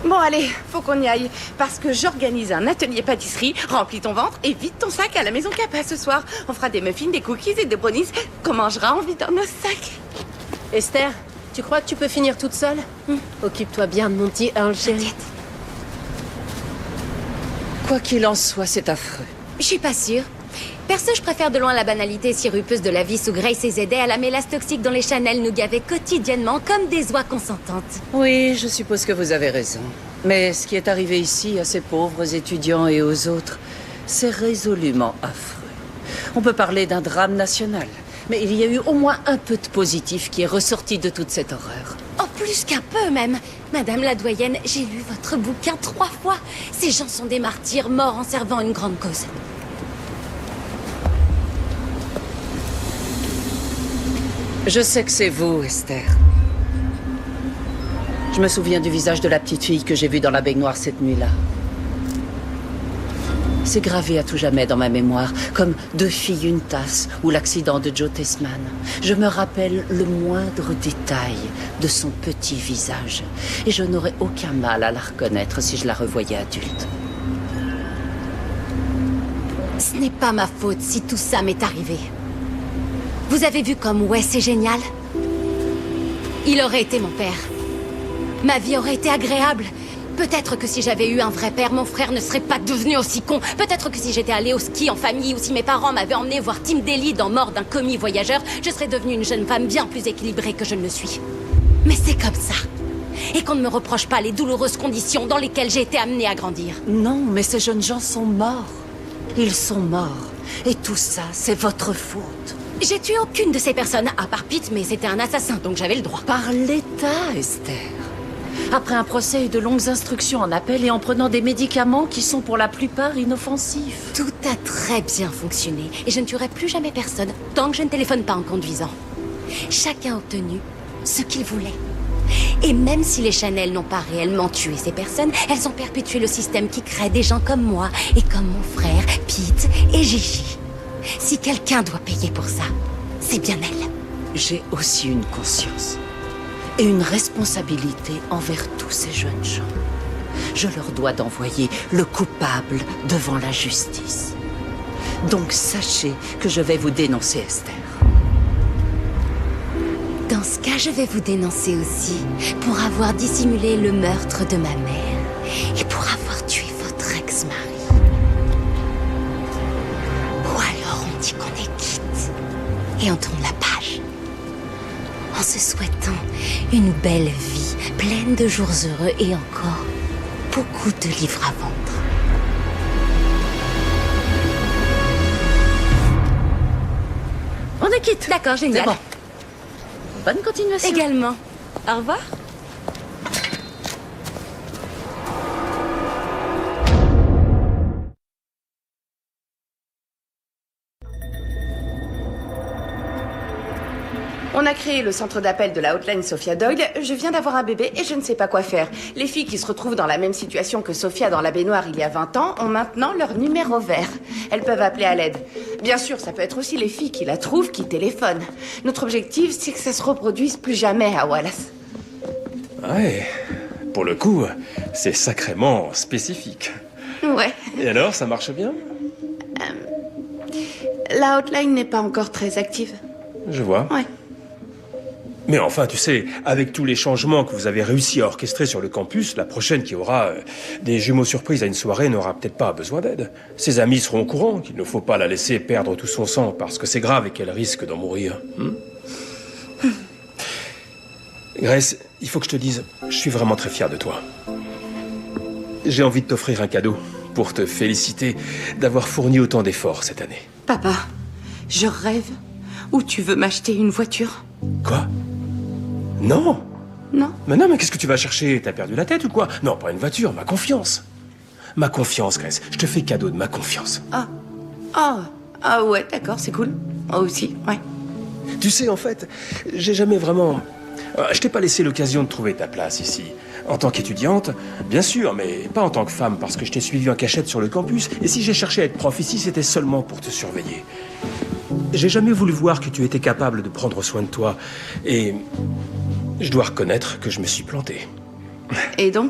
Bon, allez, faut qu'on y aille. Parce que j'organise un atelier pâtisserie. Remplis ton ventre et vide ton sac à la maison Kappa ce soir. On fera des muffins, des cookies et des brownies qu'on mangera en vidant nos sacs. Esther, tu crois que tu peux finir toute seule? Occupe-toi bien de mon petit Earl, chérie. Quoi qu'il en soit, c'est affreux. Je suis pas sûre. Perso, je préfère de loin la banalité sirupeuse de la vie sous Grace et Zédé à la mélasse toxique dont les Chanel nous gavaient quotidiennement comme des oies consentantes. Oui, je suppose que vous avez raison. Mais ce qui est arrivé ici à ces pauvres étudiants et aux autres, c'est résolument affreux. On peut parler d'un drame national, mais il y a eu au moins un peu de positif qui est ressorti de toute cette horreur. Oh, plus qu'un peu même. Madame la doyenne, j'ai lu votre bouquin 3 fois. Ces gens sont des martyrs morts en servant une grande cause. Je sais que c'est vous, Esther. Je me souviens du visage de la petite fille que j'ai vue dans la baignoire cette nuit-là. C'est gravé à tout jamais dans ma mémoire, comme 2 filles, une tasse, ou l'accident de Joe Tessman. Je me rappelle le moindre détail de son petit visage, et je n'aurais aucun mal à la reconnaître si je la revoyais adulte. Ce n'est pas ma faute si tout ça m'est arrivé. Vous avez vu comme Wes est génial? Il aurait été mon père. Ma vie aurait été agréable. Peut-être que si j'avais eu un vrai père, mon frère ne serait pas devenu aussi con. Peut-être que si j'étais allée au ski en famille ou si mes parents m'avaient emmené voir Tim Daly dans Mort d'un commis voyageur, je serais devenue une jeune femme bien plus équilibrée que je ne le suis. Mais c'est comme ça. Et qu'on ne me reproche pas les douloureuses conditions dans lesquelles j'ai été amenée à grandir. Non, mais ces jeunes gens sont morts. Ils sont morts. Et tout ça, c'est votre faute. J'ai tué aucune de ces personnes, à part Pete, mais c'était un assassin, donc j'avais le droit. Par l'État, Esther. Après un procès et de longues instructions en appel et en prenant des médicaments qui sont pour la plupart inoffensifs. Tout a très bien fonctionné, et je ne tuerai plus jamais personne tant que je ne téléphone pas en conduisant. Chacun a obtenu ce qu'il voulait. Et même si les Chanel n'ont pas réellement tué ces personnes, elles ont perpétué le système qui crée des gens comme moi et comme mon frère, Pete et Gigi. Si quelqu'un doit payer pour ça, c'est bien elle. J'ai aussi une conscience et une responsabilité envers tous ces jeunes gens. Je leur dois d'envoyer le coupable devant la justice. Donc sachez que je vais vous dénoncer, Esther. Dans ce cas, je vais vous dénoncer aussi pour avoir dissimulé le meurtre de ma mère et pour avoir tué votre ex-mari. Ou alors on dit qu'on est quitte et on tourne la page en se souhaitant une belle vie pleine de jours heureux et encore beaucoup de livres à vendre. On est quitte. D'accord, génial. C'est bon. Bonne continuation. Également. Au revoir. On a créé le centre d'appel de la hotline Sophia Doyle. Je viens d'avoir un bébé et je ne sais pas quoi faire. Les filles qui se retrouvent dans la même situation que Sophia dans la baignoire il y a 20 ans ont maintenant leur numéro vert. Elles peuvent appeler à l'aide. Bien sûr, ça peut être aussi les filles qui la trouvent qui téléphonent. Notre objectif, c'est que ça se reproduise plus jamais à Wallace. Ouais, pour le coup, c'est sacrément spécifique. Ouais. Et alors, ça marche bien? La hotline n'est pas encore très active. Je vois. Ouais. Mais enfin, tu sais, avec tous les changements que vous avez réussi à orchestrer sur le campus, la prochaine qui aura des jumeaux surprises à une soirée n'aura peut-être pas besoin d'aide. Ses amis seront au courant qu'il ne faut pas la laisser perdre tout son sang parce que c'est grave et qu'elle risque d'en mourir. Grace, il faut que je te dise, je suis vraiment très fier de toi. J'ai envie de t'offrir un cadeau pour te féliciter d'avoir fourni autant d'efforts cette année. Papa, je rêve. Ou tu veux m'acheter une voiture? Quoi? Non! Non? Mais non, mais qu'est-ce que tu vas chercher? T'as perdu la tête ou quoi? Non, pas une voiture, ma confiance. Ma confiance, Grace. Je te fais cadeau de ma confiance. Ah ouais, d'accord, c'est cool. Moi aussi, ouais. Tu sais, en fait, j'ai jamais vraiment... Je t'ai pas laissé l'occasion de trouver ta place ici. En tant qu'étudiante, bien sûr, mais pas en tant que femme, parce que je t'ai suivi en cachette sur le campus. Et si j'ai cherché à être prof ici, c'était seulement pour te surveiller. J'ai jamais voulu voir que tu étais capable de prendre soin de toi. Et je dois reconnaître que je me suis planté. Et donc?